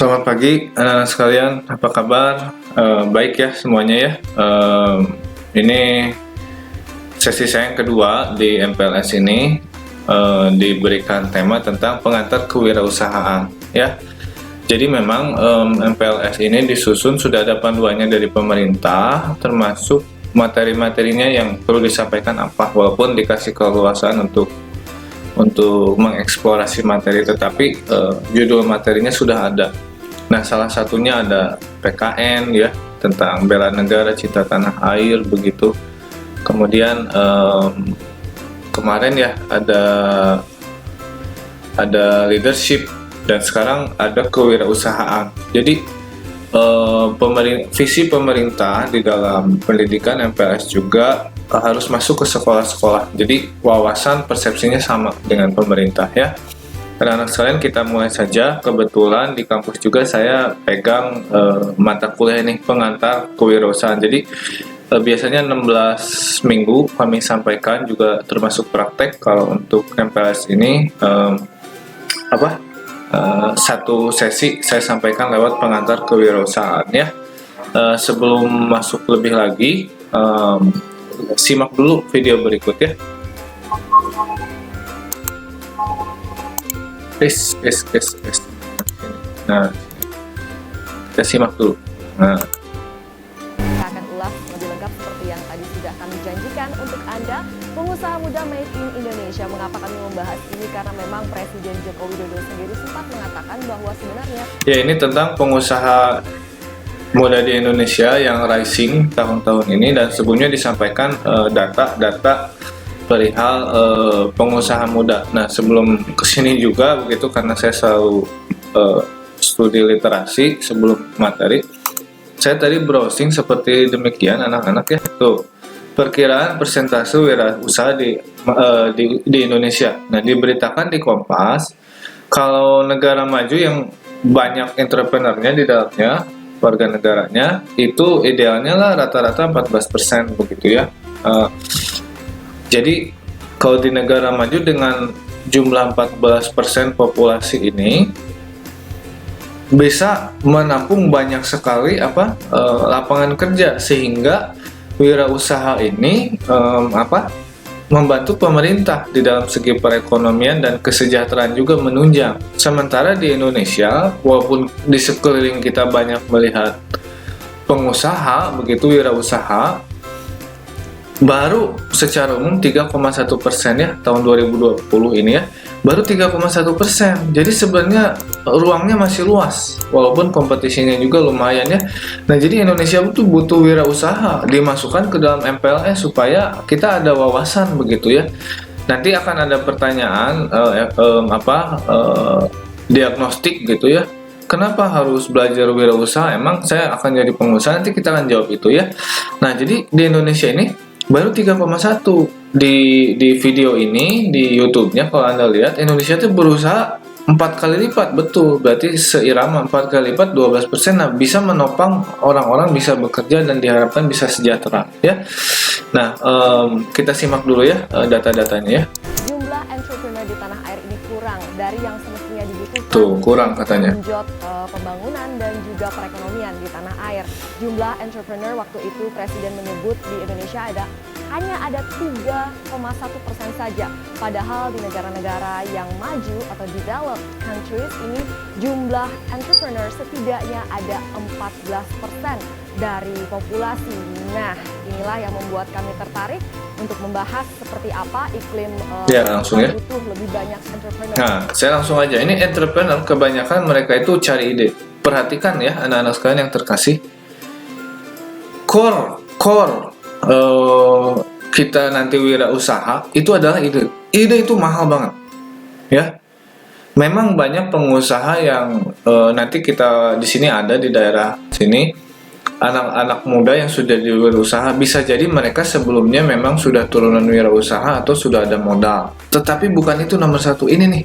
Selamat pagi anak-anak sekalian, apa kabar? Baik ya semuanya ya. Ini sesi saya yang kedua di MPLS ini, diberikan tema tentang pengantar kewirausahaan ya. Jadi memang MPLS ini disusun sudah ada panduannya dari pemerintah, termasuk materi-materinya yang perlu disampaikan apa, walaupun dikasih keleluasaan untuk mengeksplorasi materi, tetapi judul materinya sudah ada. Nah, salah satunya ada PKN ya, tentang bela negara, cinta tanah air begitu. Kemudian kemarin ya ada leadership, dan sekarang ada kewirausahaan. Jadi visi pemerintah di dalam pendidikan MPLS juga harus masuk ke sekolah-sekolah. Jadi wawasan persepsinya sama dengan pemerintah ya. Anak-anak sekalian, kita mulai saja. Kebetulan di kampus juga saya pegang mata kuliah ini, pengantar kewirausahaan. Jadi biasanya 16 minggu kami sampaikan, juga termasuk praktek. Kalau untuk MPLS ini satu sesi saya sampaikan lewat pengantar kewirausahaan ya. Sebelum masuk lebih lagi, simak dulu video berikut ya. Please. Nah, kita simak dulu. Nah, kita akan ulas lebih lengkap seperti yang tadi sudah kami janjikan untuk Anda, pengusaha muda Made in Indonesia. Mengapa kami membahas ini? Karena memang Presiden Joko Widodo sendiri sempat mengatakan bahwa sebenarnya ya, ini tentang pengusaha muda di Indonesia yang rising tahun-tahun ini, dan sebelumnya disampaikan data perihal pengusaha muda. Nah, sebelum kesini juga begitu, karena saya selalu studi literasi sebelum materi, saya tadi browsing seperti demikian anak-anak ya. Tuh, perkiraan persentase wirausaha di Indonesia. Nah, diberitakan di Kompas, kalau negara maju yang banyak entrepreneurnya di dalamnya, warga negaranya, itu idealnya lah rata-rata 14% begitu ya. Jadi kalau di negara maju dengan jumlah 14% populasi ini bisa menampung banyak sekali lapangan kerja, sehingga wirausaha ini membantu pemerintah di dalam segi perekonomian dan kesejahteraan juga menunjang. Sementara di Indonesia, walaupun di sekeliling kita banyak melihat pengusaha begitu, wirausaha, baru secara umum 3,1% ya tahun 2020 ini ya, baru 3,1%. Jadi sebenarnya ruangnya masih luas, walaupun kompetisinya juga lumayan ya. Nah, jadi Indonesia butuh wirausaha dimasukkan ke dalam MPLS supaya kita ada wawasan begitu ya. Nanti akan ada pertanyaan diagnostik gitu ya. Kenapa harus belajar wirausaha? Emang saya akan jadi pengusaha? Nanti kita akan jawab itu ya. Nah, jadi di Indonesia ini baru 3,1. Di video ini di YouTube-nya, kalau Anda lihat, Indonesia itu berusaha 4 kali lipat, betul. Berarti seirama 4 kali lipat, 12%. Nah, bisa menopang orang-orang bisa bekerja dan diharapkan bisa sejahtera ya. Nah, kita simak dulu ya data-datanya ya. jumlah entrepreneur di tanah air ini kurang dari yang semestinya dibutuhkan. Tuh, kurang katanya. Menjot pembangunan dan juga perekonomian di tanah air. Jumlah entrepreneur waktu itu Presiden menyebut di Indonesia hanya ada 3,1% saja. Padahal di negara-negara yang maju atau developed countries ini jumlah entrepreneur setidaknya ada 14% dari populasi. Nah, inilah yang membuat kami tertarik untuk membahas seperti apa iklim langsung ya. butuh lebih banyak entrepreneur. Nah, saya langsung aja. Ini entrepreneur kebanyakan mereka itu cari ide. Perhatikan ya anak-anak sekalian yang terkasih. Core kita nanti wirausaha itu adalah ide. Ide itu mahal banget ya. Memang banyak pengusaha yang nanti kita di sini ada di daerah sini, anak-anak muda yang sudah wirausaha, bisa jadi mereka sebelumnya memang sudah turunan wirausaha atau sudah ada modal. Tetapi bukan itu nomor satu. Ini nih,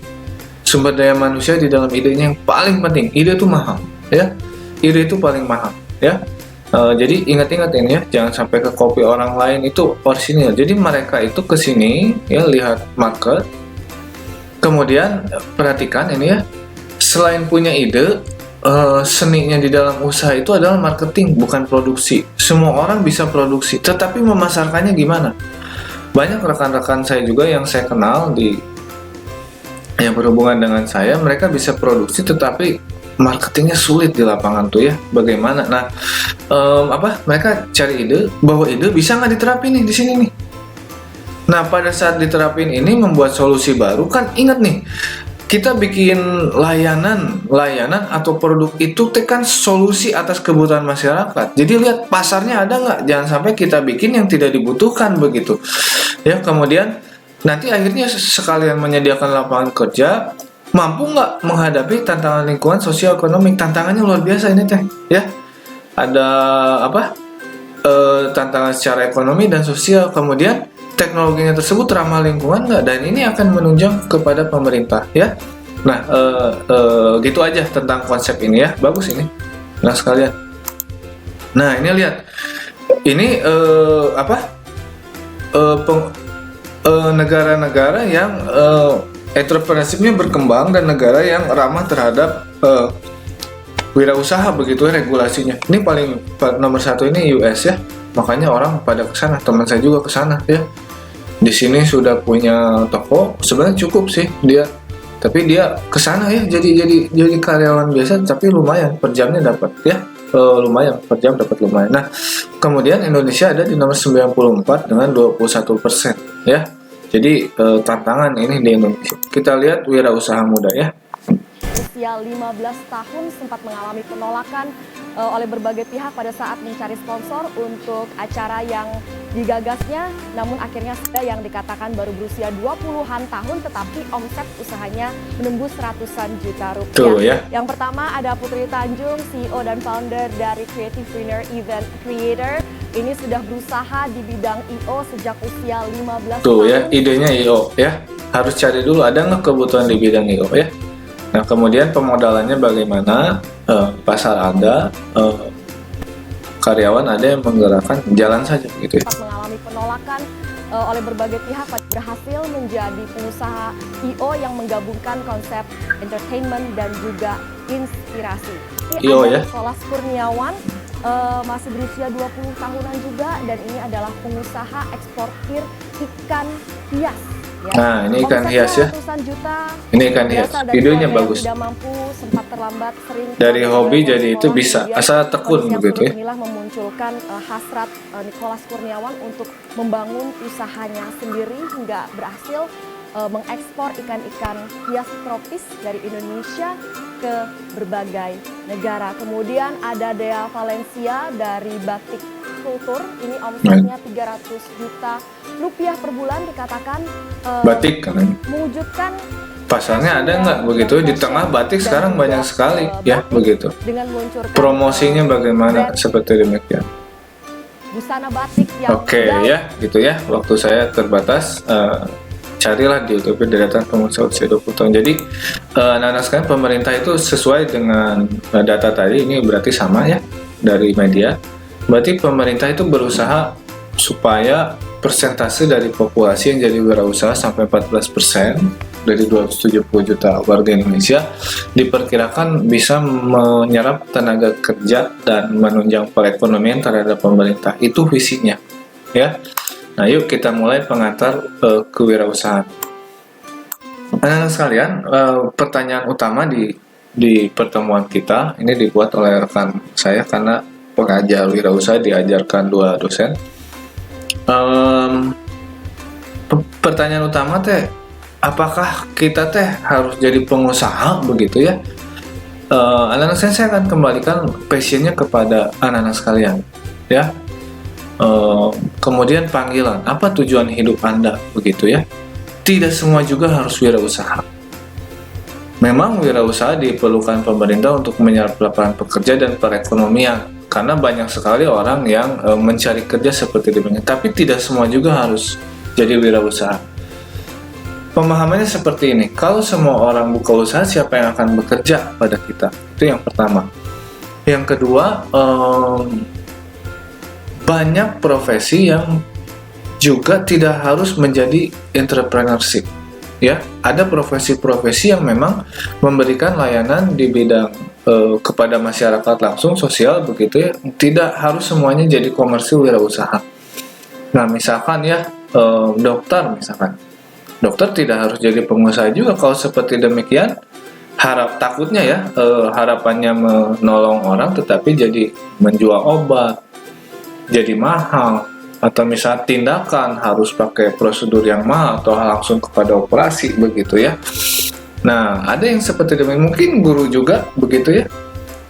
sumber daya manusia di dalam idenya yang paling penting. Ide itu mahal ya. Ide itu paling mahal ya. Jadi ingat-ingat ini ya, jangan sampai ke copy orang lain, itu orisinil. Jadi mereka itu ke sini ya, lihat market. Kemudian perhatikan ini ya, selain punya ide, seninya di dalam usaha itu adalah marketing, bukan produksi. Semua orang bisa produksi, tetapi memasarkannya gimana? Banyak rekan-rekan saya juga yang saya kenal yang berhubungan dengan saya, mereka bisa produksi tetapi marketingnya sulit di lapangan tuh ya. Bagaimana? Nah, mereka cari ide, bahwa ide bisa nggak diterapin nih di sini nih. Nah, pada saat diterapin ini membuat solusi baru, kan ingat nih, kita bikin layanan atau produk itu kan solusi atas kebutuhan masyarakat. Jadi lihat pasarnya ada nggak, jangan sampai kita bikin yang tidak dibutuhkan begitu. Ya, kemudian nanti akhirnya sekalian menyediakan lapangan kerja, mampu nggak menghadapi tantangan lingkungan sosial ekonomi. Tantangannya luar biasa ini teh, ya. Ada tantangan secara ekonomi dan sosial, kemudian teknologinya tersebut ramah lingkungan nggak, dan ini akan menunjang kepada pemerintah ya. Nah, gitu aja tentang konsep ini ya, bagus ini. Nah sekalian, nah ini lihat, ini negara-negara yang entrepreneurship-nya berkembang dan negara yang ramah terhadap wirausaha begitu ya, regulasinya. Ini paling nomor satu ini US ya, makanya orang pada kesana, teman saya juga kesana ya. Di sini sudah punya toko, sebenarnya cukup sih dia, tapi dia kesana ya, jadi karyawan biasa, tapi lumayan per jamnya dapat ya, lumayan per jam dapat lumayan. Nah, kemudian Indonesia ada di nomor 94 dengan 21% ya. Jadi tantangan ini di Indonesia. Kita lihat wirausaha muda ya. Usia 15 tahun sempat mengalami penolakan oleh berbagai pihak pada saat mencari sponsor untuk acara yang digagasnya, namun akhirnya sudah yang dikatakan baru berusia 20-an tahun tetapi omset usahanya menembus ratusan juta rupiah. Tuh, ya. Yang pertama ada Putri Tanjung, CEO dan founder dari Creative Winner Event Creator. Ini sudah berusaha di bidang I.O. sejak usia 15 Tuh tahun. ya, idenya I.O. ya. Harus cari dulu ada nggak kebutuhan di bidang I.O. ya. Nah, kemudian pemodalannya bagaimana? Pasar ada, karyawan ada yang menggerakkan, jalan saja gitu ya. Mengalami penolakan oleh berbagai pihak, berhasil menjadi pengusaha I.O. yang menggabungkan konsep entertainment dan juga inspirasi. I.O. ya. Nicholas Kurniawan masih berusia 20 tahunan juga, dan ini adalah pengusaha eksportir ikan hias. Ya. Nah, ini ikan hias ya. Ratusan juta. Ini ikan hias. Videonya bagus. Tidak mampu, sempat terlambat, sering dari hobi jadi itu bisa, asal tekun begitu ya. Inilah memunculkan hasrat Nicholas Kurniawan untuk membangun usahanya sendiri hingga berhasil mengekspor ikan-ikan hias tropis dari Indonesia ke berbagai negara. Kemudian ada Dea Valencia dari Batik Kultur, ini omsetnya 300 juta rupiah per bulan, dikatakan batik kan mewujudkan pasarnya ada nggak begitu di tengah batik sekarang banyak sekali ya begitu. Dengan meluncurkan promosinya bagaimana seperti demikian. Busana batik yang Oke ya gitu ya, waktu saya terbatas, carilah di YouTube deretan pengusaha usia 20 tahun. Jadi anak-anak sekalian, pemerintah itu sesuai dengan data tadi, ini berarti sama ya dari media, berarti pemerintah itu berusaha supaya persentase dari populasi yang jadi wirausaha sampai 14% dari 270 juta warga Indonesia diperkirakan bisa menyerap tenaga kerja dan menunjang perekonomian terhadap pemerintah. Itu visinya ya. Nah, yuk kita mulai pengantar kewirausahaan. Anak-anak sekalian, pertanyaan utama di pertemuan kita ini dibuat oleh rekan saya karena pengajar wirausaha diajarkan dua dosen. Pertanyaan utama teh, apakah kita teh harus jadi pengusaha begitu ya? Anak-anak saya akan kembalikan passionnya kepada anak-anak sekalian ya. Kemudian panggilan, apa tujuan hidup Anda begitu ya? Tidak semua juga harus wirausaha. Memang wirausaha diperlukan pemerintah untuk menyerap lapangan pekerja dan perekonomian, karena banyak sekali orang yang mencari kerja seperti demikian. Tapi tidak semua juga harus jadi wirausaha. Pemahamannya seperti ini, kalau semua orang buka usaha, siapa yang akan bekerja pada kita? Itu yang pertama. Yang kedua, banyak profesi yang juga tidak harus menjadi entrepreneurship ya. Ada profesi-profesi yang memang memberikan layanan di bidang kepada masyarakat langsung, sosial begitu ya. Tidak harus semuanya jadi komersil wirausaha. Nah, misalkan ya dokter misalkan. Dokter tidak harus jadi pengusaha juga. Kalau seperti demikian, takutnya ya harapannya menolong orang tetapi jadi menjual obat, jadi mahal. Atau misalnya tindakan harus pakai prosedur yang mahal atau langsung kepada operasi begitu ya. Nah, ada yang seperti demikian, mungkin guru juga begitu ya.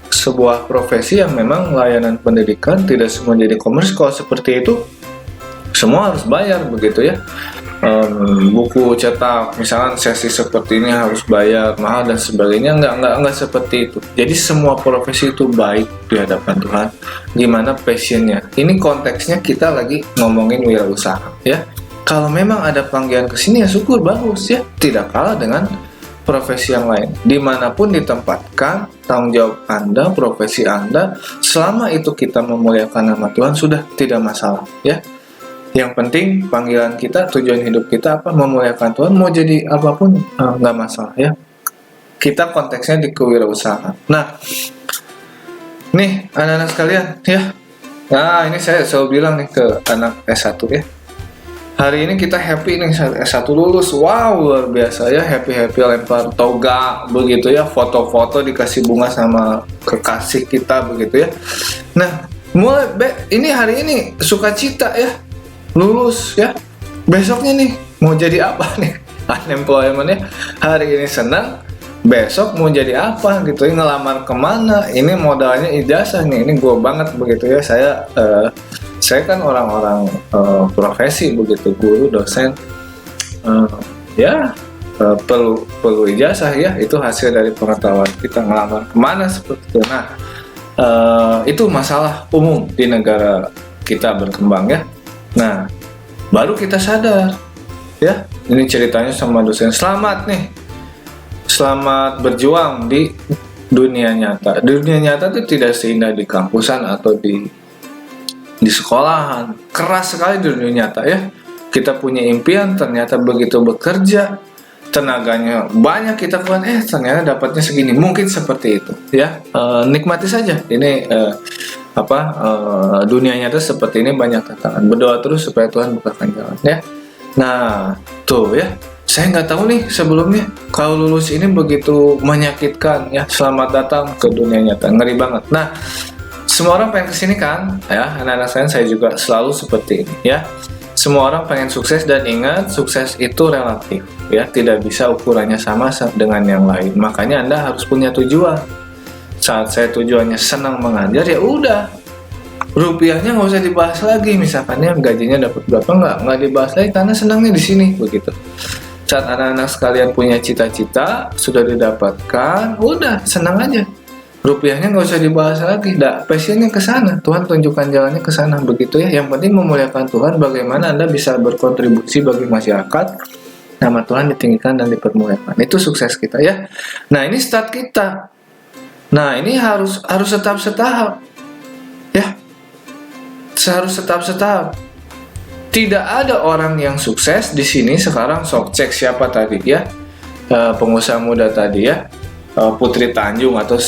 Sebuah profesi yang memang layanan pendidikan tidak semua jadi komersil. Kalau seperti itu semua harus bayar begitu ya. Buku cetak misalkan sesi seperti ini harus bayar mahal dan sebagainya, enggak seperti itu. Jadi semua profesi itu baik di hadapan Tuhan. Gimana passionnya? Ini konteksnya kita lagi ngomongin wirausaha ya. Kalau memang ada panggilan ke sini ya syukur, bagus ya. Tidak kalah dengan profesi yang lain. Dimanapun ditempatkan, tanggung jawab Anda, profesi Anda, selama itu kita memuliakan nama Tuhan sudah tidak masalah ya. Yang penting panggilan kita, tujuan hidup kita apa? Memuliakan Tuhan. Mau jadi apapun nggak masalah ya. Kita konteksnya di kewirausahaan. Nah, nih anak-anak sekalian ya. Nah, ini saya selalu bilang nih ke anak S1 ya. Hari ini kita happy nih S1 lulus. Wow, luar biasa ya, happy lempar toga begitu ya, foto-foto dikasih bunga sama kekasih kita begitu ya. Nah, ini hari ini sukacita ya. Lulus ya, besoknya nih mau jadi apa nih unemployment-nya. Hari ini senang, besok mau jadi apa gitu ya, ngelamar kemana, ini modalnya ijazah nih, ini gue banget begitu ya. Saya kan orang-orang profesi begitu, guru, dosen perlu ijazah ya, itu hasil dari pengetahuan kita, ngelamar kemana seperti itu. Nah, itu masalah umum di negara kita berkembang ya. Nah, baru kita sadar ya, ini ceritanya sama dosen. Selamat nih, selamat berjuang di dunia nyata. Dunia nyata itu tidak seindah di kampusan atau di sekolahan. Keras sekali di dunia nyata ya. Kita punya impian, ternyata begitu bekerja, tenaganya banyak kita kan, ternyata dapatnya segini. Mungkin seperti itu ya. Nikmati saja. Ini dunia nyata seperti ini, banyak tantangan. Berdoa terus supaya Tuhan bukakan jalan ya. Nah, tuh ya. Saya nggak tahu nih sebelumnya kalau lulus ini begitu menyakitkan ya. Selamat datang ke dunia nyata. Ngeri banget. Nah, semua orang pengen kesini kan ya. Anak-anak saya juga selalu seperti ini ya. Semua orang pengen sukses, dan ingat, sukses itu relatif ya. Tidak bisa ukurannya sama dengan yang lain. Makanya Anda harus punya tujuan. Saat saya tujuannya senang mengajar, ya udah, rupiahnya nggak usah dibahas lagi. Misalkannya gajinya dapat berapa, nggak dibahas lagi karena senangnya di sini begitu. Saat anak-anak sekalian punya cita-cita sudah didapatkan, udah senang aja. Rupiahnya nggak usah dibahas lagi, passionnya ke sana. Tuhan tunjukkan jalannya ke sana begitu ya. Yang penting memuliakan Tuhan. Bagaimana Anda bisa berkontribusi bagi masyarakat, nama Tuhan ditinggikan dan dipermuliakan. Itu sukses kita ya. Nah, ini start kita. Nah, ini harus tetap setahap ya. Harus tetap setahap. Tidak ada orang yang sukses di sini sekarang. Sok cek siapa tadi ya, pengusaha muda tadi ya, Putri Tanjung atau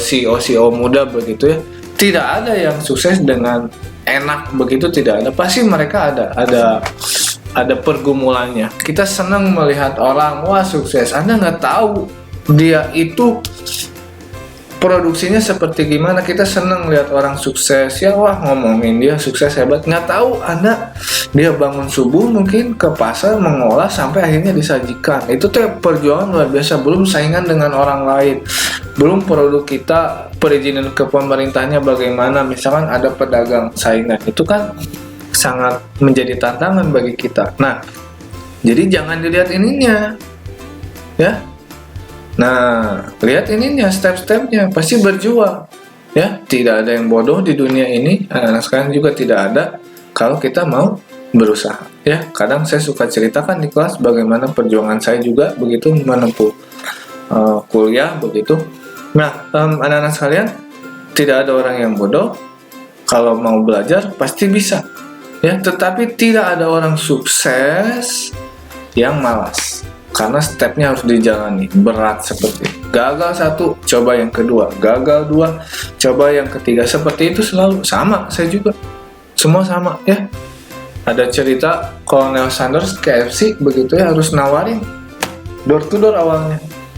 CEO muda begitu ya. Tidak ada yang sukses dengan enak begitu, tidak ada. Pasti mereka ada pergumulannya. Kita senang melihat orang wah sukses. Anda nggak tahu dia itu produksinya seperti gimana. Kita senang lihat orang sukses ya, wah ngomongin dia sukses hebat. Nggak tahu Anda, dia bangun subuh mungkin ke pasar mengolah sampai akhirnya disajikan. Itu tuh perjuangan luar biasa. Belum saingan dengan orang lain, belum produk kita perizinan ke pemerintahnya bagaimana. Misalkan ada pedagang saingan, itu kan sangat menjadi tantangan bagi kita. Nah, jadi jangan dilihat ininya ya. Nah, lihat ininya, step-stepnya, pasti berjuang ya. Tidak ada yang bodoh di dunia ini, anak-anak sekalian juga tidak ada, kalau kita mau berusaha ya. Kadang saya suka ceritakan di kelas bagaimana perjuangan saya juga begitu menempuh kuliah begitu. Nah, anak-anak sekalian, tidak ada orang yang bodoh. Kalau mau belajar pasti bisa ya, tetapi tidak ada orang sukses yang malas. karena stepnya harus dijalani, berat seperti itu. Gagal satu, coba yang kedua, gagal dua, coba yang ketiga, seperti itu selalu. Sama, saya juga, semua sama ya. Ada cerita Colonel Sanders KFC begitu ya, harus nawarin door to door awalnya.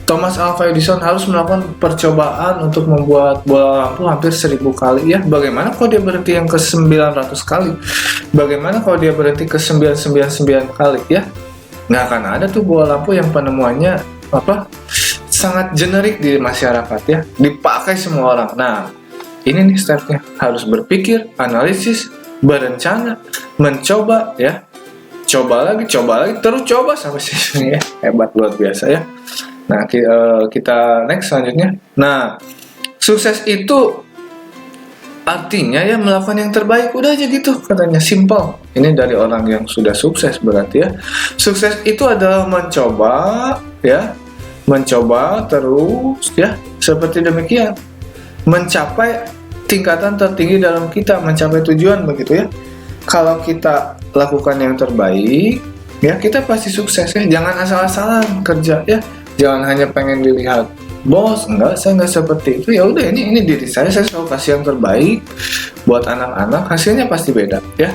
Thomas Alva Edison harus melakukan percobaan untuk membuat bola lampu hampir 1000 kali ya. Bagaimana kalau dia berhenti yang ke 900 kali? Bagaimana kalau dia berhenti ke 999 kali ya? Nggak akan ada tuh bola lampu yang penemuannya sangat generik di masyarakat ya, dipakai semua orang. Nah, ini nih stepnya, harus berpikir, analisis, berencana, mencoba ya, coba lagi, terus coba sampai sini ya. Hebat, luar biasa ya. Nah, kita next selanjutnya. Nah, sukses itu artinya ya melakukan yang terbaik, udah aja gitu katanya, simple. Ini dari orang yang sudah sukses berarti ya. Sukses itu adalah mencoba ya, mencoba terus ya, seperti demikian. Mencapai tingkatan tertinggi dalam kita, mencapai tujuan begitu ya. Kalau kita lakukan yang terbaik ya, kita pasti sukses ya. Jangan asal-asalan kerja ya. Jangan hanya pengen dilihat bos, enggak, saya enggak seperti itu. Ya udah, ini diri saya selalu kasih yang terbaik buat anak-anak, hasilnya pasti beda ya.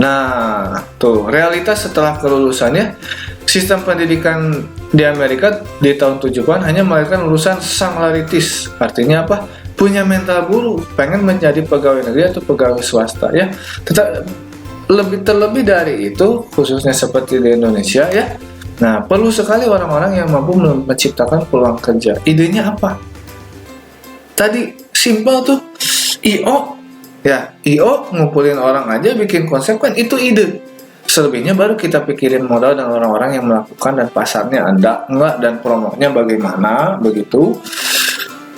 Nah, tuh realitas setelah kelulusannya, sistem pendidikan di Amerika di tahun 70-an hanya melahirkan lulusan singularitis. Artinya apa? Punya mental guru, pengen menjadi pegawai negeri atau pegawai swasta ya. Terlebih dari itu, khususnya seperti di Indonesia ya. Nah, perlu sekali orang-orang yang mampu menciptakan peluang kerja. Idenya apa? Tadi simpel tuh, I.O. ya, I.O. ngumpulin orang aja, bikin konsep, kan itu ide. Selebihnya baru kita pikirin modal dan orang-orang yang melakukan, dan pasarnya ada enggak, dan promonya bagaimana begitu.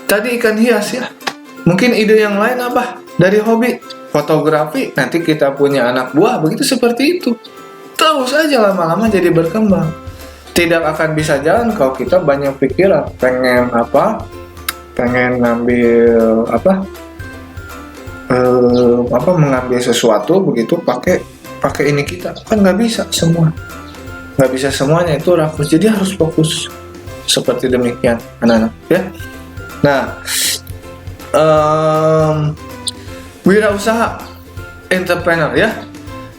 Tadi ikan hias ya, mungkin ide yang lain apa? Dari hobi fotografi, nanti kita punya anak buah, begitu, seperti itu. Terus aja lama-lama jadi berkembang. Tidak akan bisa jalan kalau kita banyak pikiran, pengen ngambil mengambil sesuatu begitu pakai ini kita, kan nggak bisa semua, nggak bisa semuanya, itu rakus. Jadi harus fokus seperti demikian anak-anak ya. Nah, wirausaha, entrepreneur ya.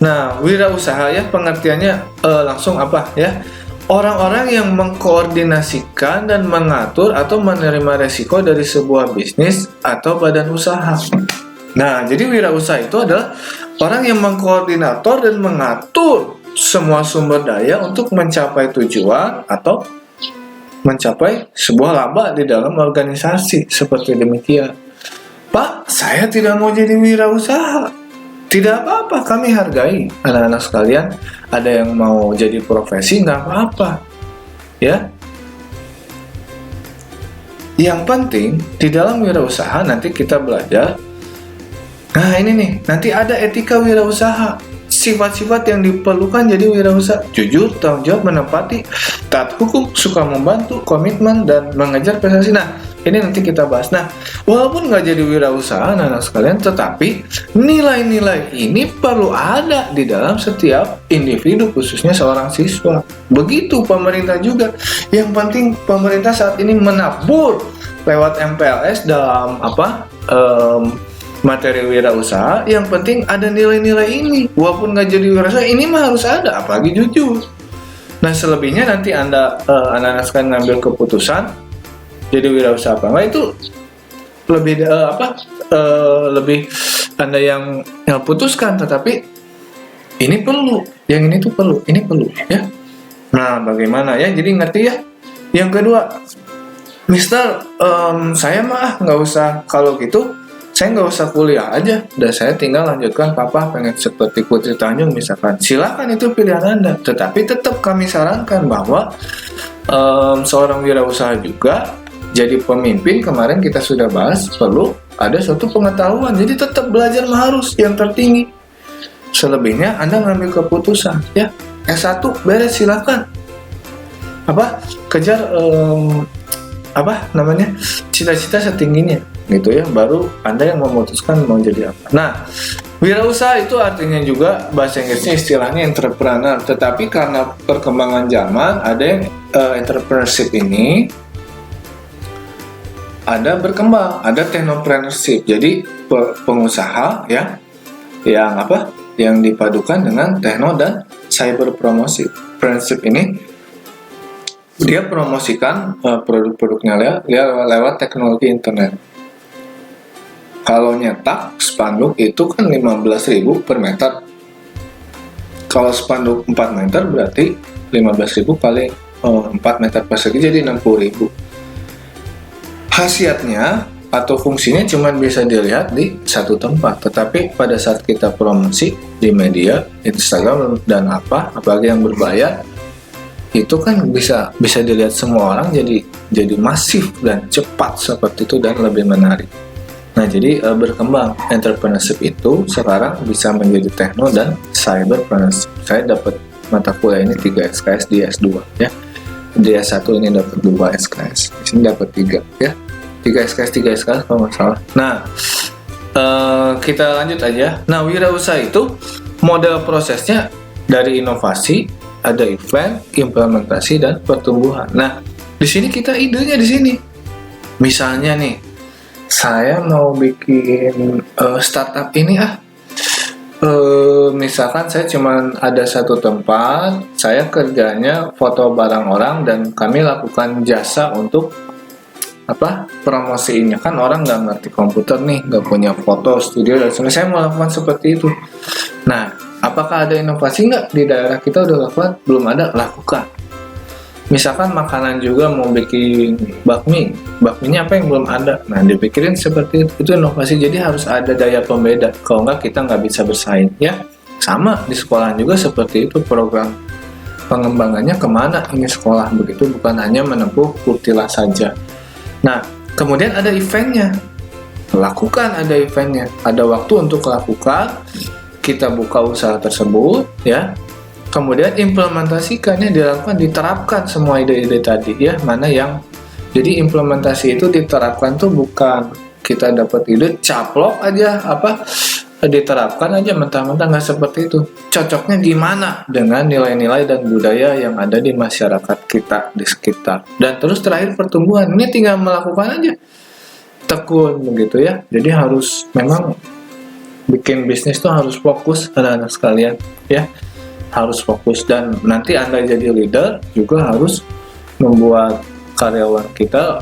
Nah, wirausaha ya pengertiannya langsung apa ya? Orang-orang yang mengkoordinasikan dan mengatur atau menerima resiko dari sebuah bisnis atau badan usaha. Nah, jadi wirausaha itu adalah orang yang mengkoordinator dan mengatur semua sumber daya untuk mencapai tujuan atau mencapai sebuah laba di dalam organisasi, seperti demikian. Pak, saya tidak mau jadi wirausaha. Tidak apa-apa, kami hargai anak-anak sekalian. Ada yang mau jadi profesi, nggak apa-apa ya. Yang penting di dalam wirausaha nanti kita belajar. Nah, ini nih, nanti ada etika wirausaha, sifat-sifat yang diperlukan jadi wirausaha: jujur, tanggung jawab, menepati, taat hukum, suka membantu, komitmen, dan mengejar prestasi. Nah, ini nanti kita bahas. Nah, walaupun nggak jadi wirausaha anak-anak sekalian, tetapi nilai-nilai ini perlu ada di dalam setiap individu, khususnya seorang siswa. Begitu pemerintah juga. Yang penting pemerintah saat ini menabur lewat MPLS dalam materi wirausaha. Yang penting ada nilai-nilai ini. Walaupun nggak jadi wirausaha, ini mah harus ada, apalagi jujur. Nah, selebihnya nanti anak-anak sekalian ngambil keputusan jadi wirausaha apa enggak, itu lebih lebih Anda yang putuskan, tetapi ini perlu, yang ini tuh perlu, ini perlu ya. Nah, bagaimana ya? Jadi ngerti ya. Yang kedua, Mister, saya mah nggak usah, kalau gitu saya nggak usah kuliah aja, dan saya tinggal lanjutkan, papa pengen seperti Putri Tanjung misalkan. Silakan, itu pilihan Anda, tetapi tetap kami sarankan bahwa seorang wirausaha juga jadi pemimpin, kemarin kita sudah bahas, perlu ada suatu pengetahuan. Jadi tetap belajar harus yang tertinggi. Selebihnya Anda ngambil keputusan ya. S1 beres, silakan. Kejar cita-cita setingginya gitu ya. Baru Anda yang memutuskan mau jadi apa. Nah, Wirausaha itu artinya juga bahasa Inggrisnya istilahnya entrepreneur, tetapi karena perkembangan zaman ada yang entrepreneurship ini ada berkembang, ada technopreneurship. Jadi pengusaha ya yang apa? Yang dipadukan dengan techno dan cyber promosi. Prinsip ini dia promosikan produk-produknya lewat teknologi internet. Kalau nyetak spanduk itu kan 15.000 per meter. Kalau spanduk 4 meter berarti 15.000 kali 4 meter persegi jadi 60.000. Khasiatnya atau fungsinya cuma bisa dilihat di satu tempat, tetapi pada saat kita promosi di media, Instagram dan apalagi yang berbayar, itu kan bisa dilihat semua orang, jadi masif dan cepat seperti itu dan lebih menarik. Nah, jadi berkembang entrepreneurship itu sekarang bisa menjadi techno dan cyberpreneurship. Saya dapat mata kuliah ini 3 SKS di S2 ya. Di S1 ini dapat 2 SKS. Di sini dapat 3 ya. 3 SKS kalau nggak salah. Nah, kita lanjut aja. Nah, wirausaha itu model prosesnya dari inovasi, ada event, implementasi dan pertumbuhan. Nah, di sini kita idenya di sini. Misalnya nih, saya mau bikin startup ini misalkan saya cuma ada satu tempat, saya kerjanya foto barang orang dan kami lakukan jasa untuk promosiinnya. Kan orang nggak ngerti komputer nih, nggak punya foto studio dan sebagainya. Saya mau lakukan seperti itu. Nah, apakah ada inovasi nggak di daerah kita udah lakukan? Belum ada, lakukan. Misalkan makanan juga mau bikin bakminya apa yang belum ada, nah dipikirin seperti itu inovasi. Jadi harus ada daya pembeda, kalau nggak kita nggak bisa bersaing ya. Sama di sekolah juga seperti itu, program pengembangannya kemana ini sekolah, begitu bukan hanya menempuh kurtilah saja. Nah kemudian ada eventnya, lakukan ada eventnya, ada waktu untuk lakukan, kita buka usaha tersebut ya. Kemudian implementasikannya dilakukan, diterapkan semua ide-ide tadi ya, mana yang jadi implementasi itu diterapkan tuh bukan kita dapat ide caplok aja diterapkan aja mentah-mentah, nggak seperti itu. Cocoknya gimana dengan nilai-nilai dan budaya yang ada di masyarakat kita di sekitar. Dan terus terakhir pertumbuhan, ini tinggal melakukan aja, tekun begitu ya. Jadi harus memang bikin bisnis tuh harus fokus anak-anak sekalian ya. Harus fokus, dan nanti Anda jadi leader juga harus membuat karyawan kita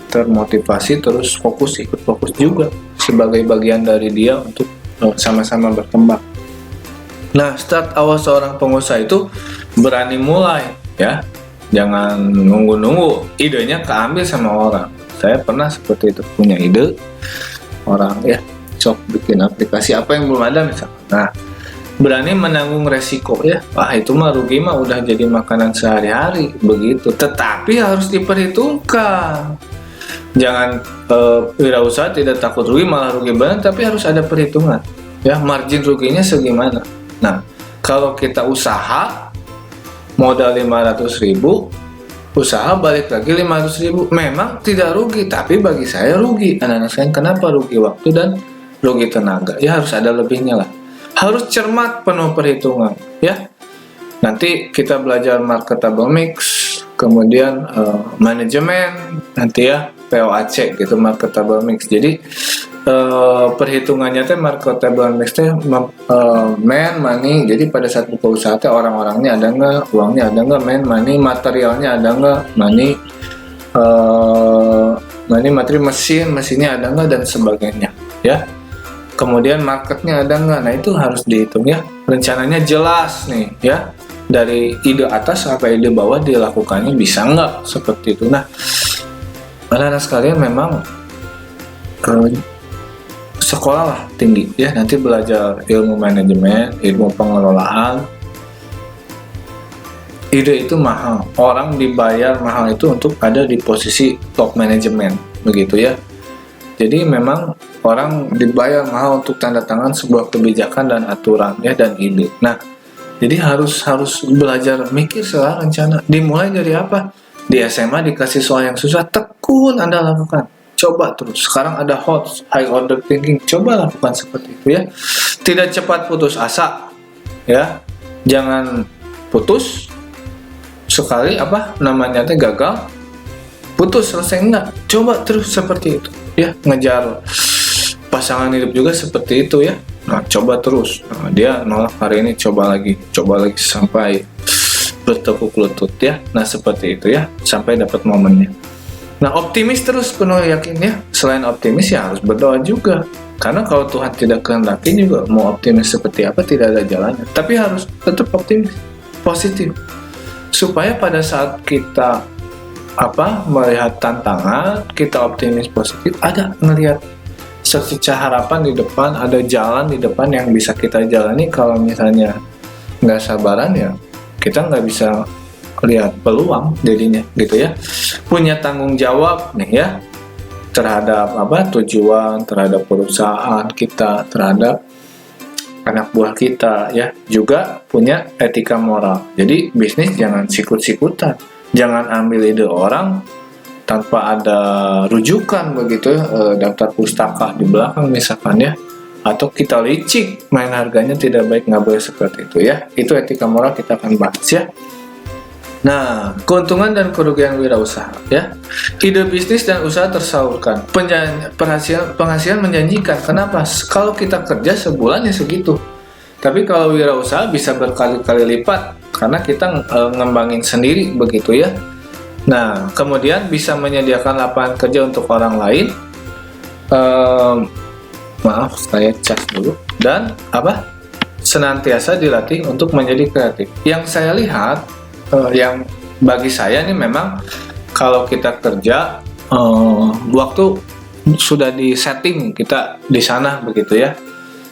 termotivasi terus ikut fokus juga sebagai bagian dari dia untuk sama-sama berkembang. Nah, start awal seorang pengusaha itu berani mulai ya, jangan nunggu-nunggu idenya keambil sama orang. Saya pernah seperti itu, punya ide orang ya, sok bikin aplikasi apa yang belum ada misalnya. Nah, berani menanggung resiko ya, itu mah rugi mah udah jadi makanan sehari-hari begitu. Tetapi harus diperhitungkan, jangan wirausaha tidak takut rugi malah rugi benar, tapi harus ada perhitungan ya, margin ruginya segimana. Nah kalau kita usaha modal 500.000, usaha balik lagi 500.000, memang tidak rugi, tapi bagi saya rugi. Anak-anak saya kenapa rugi waktu dan rugi tenaga ya, harus ada lebihnya lah. Harus cermat, penuh perhitungan ya. Nanti kita belajar marketable mix, kemudian manajemen nanti ya, POAC gitu, marketable mix. Jadi perhitungannya teh marketable mix teh money. Jadi pada saat buka usaha teh orang-orangnya ada nggak, uangnya ada nggak, money, materialnya ada nggak, money materi mesinnya ada nggak dan sebagainya ya. Kemudian marketnya ada nggak, nah itu harus dihitung ya. Rencananya jelas nih ya, dari ide atas sampai ide bawah dilakukannya bisa nggak seperti itu. Nah anak-anak sekalian memang sekolah lah tinggi ya, nanti belajar ilmu manajemen, ilmu pengelolaan. Ide itu mahal, orang dibayar mahal itu untuk ada di posisi top manajemen begitu ya. Jadi memang orang dibayar mahal untuk tanda tangan sebuah kebijakan dan aturan ya, dan ide. Nah, jadi harus belajar mikir secara rencana. Dimulai dari apa? Di SMA dikasih soal yang susah, tekun Anda lakukan. coba terus. Sekarang ada hot high order thinking, coba lakukan seperti itu ya. Tidak cepat putus asa ya, jangan putus sekali namanya gagal, putus selesai, enggak, coba terus seperti itu ya. Ngejar pasangan hidup juga seperti itu ya. Nah, coba terus. Nah, dia nolak hari ini, coba lagi sampai bertekuk lutut ya. Nah, seperti itu ya, sampai dapat momennya. Nah, optimis terus, penuh yakin ya. Selain optimis ya harus berdoa juga. Karena kalau Tuhan tidak kehendaki juga, mau optimis seperti apa tidak ada jalannya. Tapi harus tetap optimis, positif. Supaya pada saat kita melihat tantangan, kita optimis positif, ada ngelihat sececah harapan di depan, ada jalan di depan yang bisa kita jalani. Kalau misalnya nggak sabaran ya, kita nggak bisa lihat peluang jadinya gitu ya. Punya tanggung jawab nih ya, terhadap tujuan, terhadap perusahaan kita, terhadap anak buah kita ya. Juga punya etika moral. Jadi bisnis jangan sikut-sikutan, jangan ambil ide orang tanpa ada rujukan begitu ya, daftar pustaka di belakang misalkan ya, atau kita licik main harganya tidak baik, nggak boleh seperti itu ya. Itu etika moral kita akan bahas ya. Nah, keuntungan dan kerugian wirausaha ya. Ide bisnis dan usaha tersalurkan, penghasilan menjanjikan. Kenapa? Kalau kita kerja sebulan ya segitu, tapi kalau wirausaha bisa berkali-kali lipat karena kita ngembangin sendiri begitu ya. Nah, kemudian bisa menyediakan lapangan kerja untuk orang lain. Maaf, saya cas dulu. Dan senantiasa dilatih untuk menjadi kreatif. Yang saya lihat, yang bagi saya nih memang kalau kita kerja, waktu sudah di setting kita di sana begitu ya.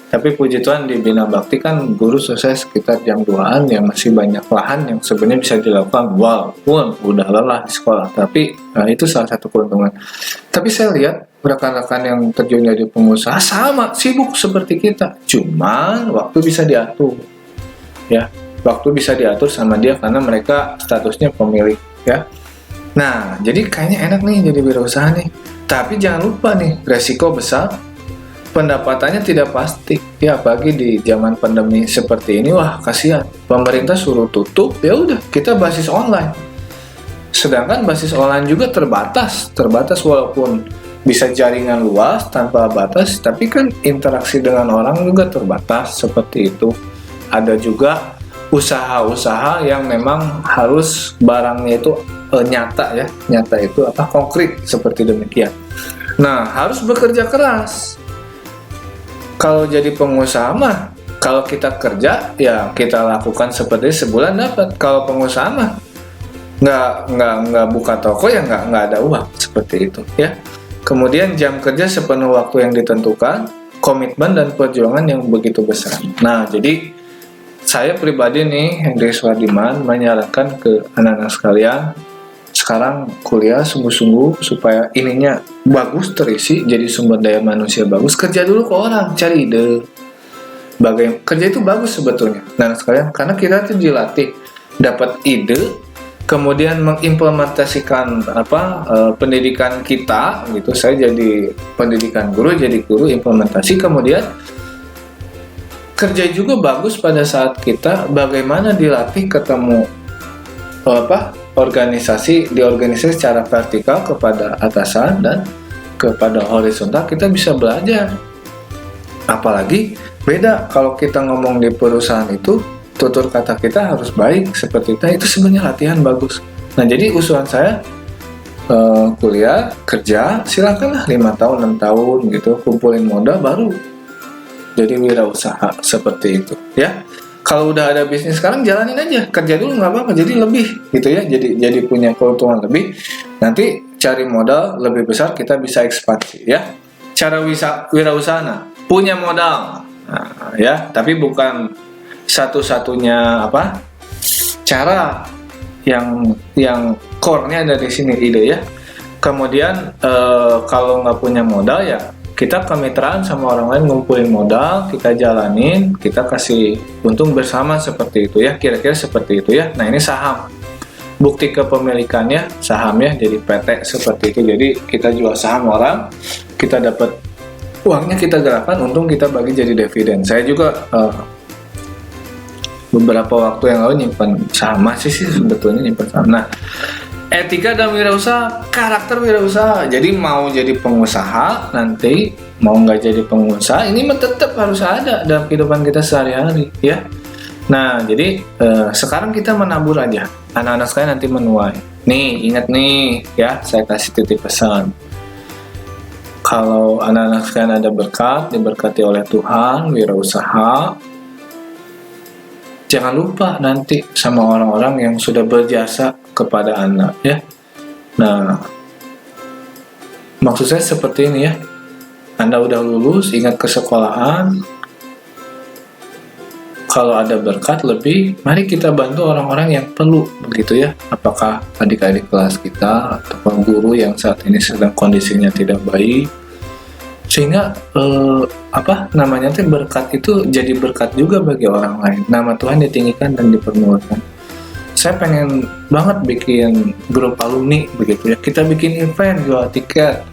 Tapi puji Tuhan di Bina Bakti kan guru selesai sekitar jam 2-an, yang masih banyak lahan yang sebenarnya bisa dilakukan walaupun udah lelah di sekolah. Tapi itu salah satu keuntungan. Tapi saya lihat rekan-rekan yang terjun jadi pengusaha sama sibuk seperti kita, cuman waktu bisa diatur ya. Waktu bisa diatur sama dia karena mereka statusnya pemilik ya. Nah, jadi kayaknya enak nih jadi wirausaha nih. Tapi jangan lupa nih, resiko besar, pendapatannya tidak pasti ya, bagi di zaman pandemi seperti ini. Wah, kasihan, pemerintah suruh tutup, ya udah kita basis online. Sedangkan basis online juga terbatas walaupun bisa jaringan luas tanpa batas, tapi kan interaksi dengan orang juga terbatas seperti itu. Ada juga usaha-usaha yang memang harus barangnya itu nyata itu konkret seperti demikian. Nah, harus bekerja keras. Kalau jadi pengusaha mah, kalau kita kerja ya kita lakukan seperti sebulan dapat. Kalau pengusaha mah nggak buka toko ya nggak ada uang seperti itu ya. Kemudian jam kerja sepenuh waktu yang ditentukan, komitmen dan perjuangan yang begitu besar. Nah, jadi saya pribadi nih, Hendry Swardiman, menyarankan ke anak-anak sekalian, sekarang kuliah sungguh-sungguh supaya ininya bagus, terisi, jadi sumber daya manusia bagus. Kerja dulu ke orang, cari ide. Kerja itu bagus sebetulnya. Nah, sekalian, karena kita tuh dilatih dapat ide, kemudian mengimplementasikan pendidikan kita gitu. Saya jadi pendidikan guru, jadi guru implementasi, kemudian kerja juga bagus pada saat kita bagaimana dilatih ketemu organisasi secara vertikal kepada atasan dan kepada horizontal, kita bisa belajar. Apalagi beda kalau kita ngomong di perusahaan itu, tutur kata kita harus baik seperti itu sebenarnya latihan bagus. Nah, jadi usulan saya kuliah, kerja, silakanlah 5 tahun, 6 tahun gitu, kumpulin modal baru jadi wirausaha seperti itu ya. Kalau udah ada bisnis sekarang jalanin aja, kerja dulu nggak apa-apa, jadi lebih gitu ya, jadi punya keuntungan lebih. Nanti cari modal lebih besar, kita bisa ekspansi ya. Cara wirausaha, punya modal ya, tapi bukan satu-satunya cara yang core-nya ada di sini, ide ya. Kemudian kalau nggak punya modal ya kita kemitraan sama orang lain, ngumpulin modal, kita jalanin, kita kasih untung bersama seperti itu ya, kira-kira seperti itu ya. Nah, ini saham. bukti kepemilikannya sahamnya jadi PT seperti itu. Jadi kita jual saham orang, kita dapat uangnya, kita gerakkan, untung kita bagi jadi dividen. Saya juga beberapa waktu yang lalu nyimpan saham, masih sih sebetulnya nyimpan saham. Nah, etika dalam wirausaha, karakter wirausaha. Jadi mau jadi pengusaha nanti, mau nggak jadi pengusaha, ini tetap harus ada dalam kehidupan kita sehari-hari, ya. Nah, jadi sekarang kita menabur aja. Anak-anak saya nanti menuai. Nih, ingat nih, ya, saya kasih titip pesan. Kalau anak-anak sekalian ada berkat, diberkati oleh Tuhan, wirausaha, jangan lupa nanti sama orang-orang yang sudah berjasa kepada anak, ya. Nah, maksud saya seperti ini, ya. Anda udah lulus, ingat ke sekolahan. Kalau ada berkat lebih, mari kita bantu orang-orang yang perlu, begitu ya. Apakah adik-adik kelas kita atau guru yang saat ini sedang kondisinya tidak baik, sehingga berkat itu jadi berkat juga bagi orang lain. Nama Tuhan ditinggikan dan dipermuliakan. Saya pengen banget bikin grup alumni, begitu ya. Kita bikin event, jual tiket.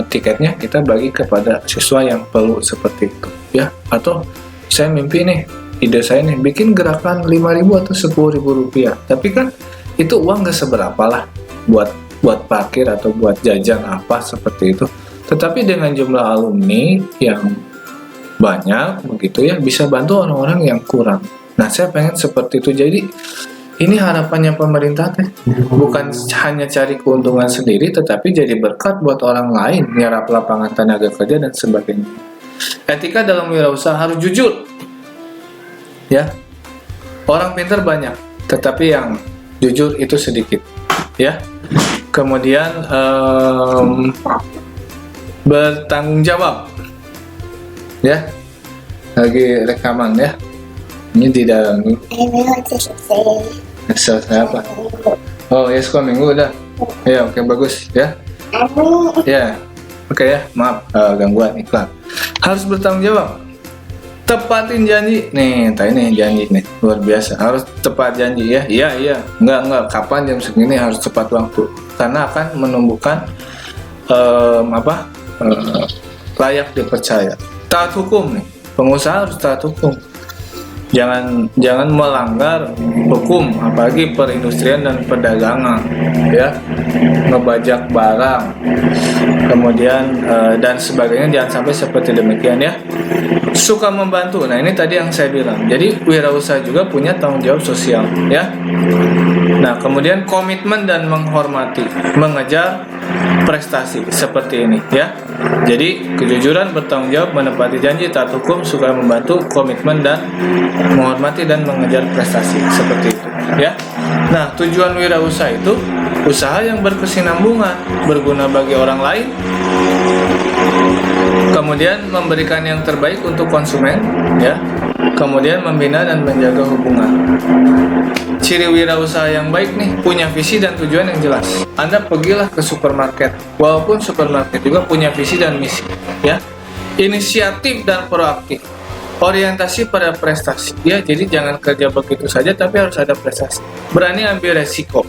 Tiketnya kita bagi kepada siswa yang perlu seperti itu, ya. Atau saya mimpi nih, ide saya nih, bikin gerakan 5.000 atau 10.000 rupiah. Tapi kan itu uang gak seberapa lah buat parkir atau buat jajan apa seperti itu. Tetapi dengan jumlah alumni yang banyak, begitu ya, bisa bantu orang-orang yang kurang. Nah, saya pengen seperti itu. Jadi ini harapannya pemerintah teh, bukan hanya cari keuntungan sendiri, tetapi jadi berkat buat orang lain, nyerap lapangan tenaga kerja dan sebagainya. Etika dalam wirausaha harus jujur, ya. Orang pintar banyak, tetapi yang jujur itu sedikit, ya. Kemudian bertanggung jawab, ya. Lagi rekaman, ya. Ini di dalam. Saya apa? Oh, ya, sekolah minggu udah. Ya, oke, bagus, ya. Ya, oke ya, maaf gangguan iklan. Harus bertanggung jawab, tepatin janji. Nih, tadi nih janji nih, luar biasa. Harus tepat janji, ya. Iya. Enggak. Kapan jam segini harus tepat waktu, karena akan menumbuhkan layak dipercaya. Taat hukum nih, pengusaha harus taat hukum. Jangan melanggar hukum, apalagi perindustrian dan perdagangan, ya. Ngebajak barang, kemudian dan sebagainya, jangan sampai seperti demikian, ya. Suka membantu. Nah, ini tadi yang saya bilang. Jadi wirausaha juga punya tanggung jawab sosial, ya. Nah, kemudian komitmen dan menghormati, mengejar prestasi seperti ini, ya. Jadi kejujuran, bertanggung jawab, menepati janji, taat hukum, suka membantu, komitmen dan menghormati dan mengejar prestasi seperti itu, ya. Nah, tujuan wirausaha itu usaha yang berkesinambungan, berguna bagi orang lain, kemudian memberikan yang terbaik untuk konsumen, ya. Kemudian membina dan menjaga hubungan. Ciri wirausaha yang baik nih, punya visi dan tujuan yang jelas. Anda pergilah ke supermarket, walaupun supermarket juga punya visi dan misi, ya. Inisiatif dan proaktif, orientasi pada prestasi, ya. Jadi jangan kerja begitu saja, tapi harus ada prestasi. Berani ambil resiko,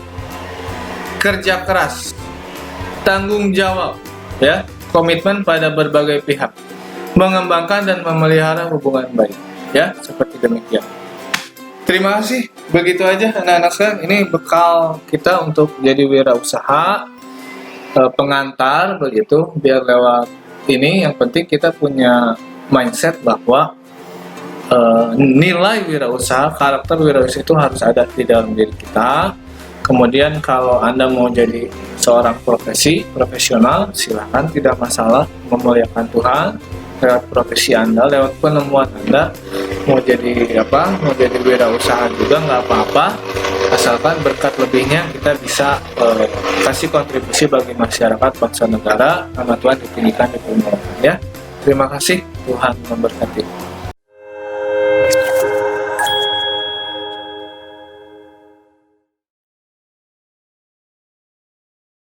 kerja keras, tanggung jawab, ya. Komitmen pada berbagai pihak, mengembangkan dan memelihara hubungan baik, ya. Seperti demikian. Terima kasih. Begitu aja anak-anak sekalian. Ini bekal kita untuk jadi wirausaha, pengantar begitu, biar lewat ini. Yang penting kita punya mindset bahwa nilai wirausaha, karakter wirausaha itu harus ada di dalam diri kita. Kemudian kalau Anda mau jadi seorang profesional, silahkan, tidak masalah, memuliakan Tuhan lewat profesi Anda, lewat penemuan Anda. Mau jadi wirausaha juga nggak apa-apa, asalkan berkat lebihnya kita bisa kasih kontribusi bagi masyarakat, bangsa, negara. Nama Tuhan ditinggikan, dipermuliakan, ya. Terima kasih, Tuhan memberkati.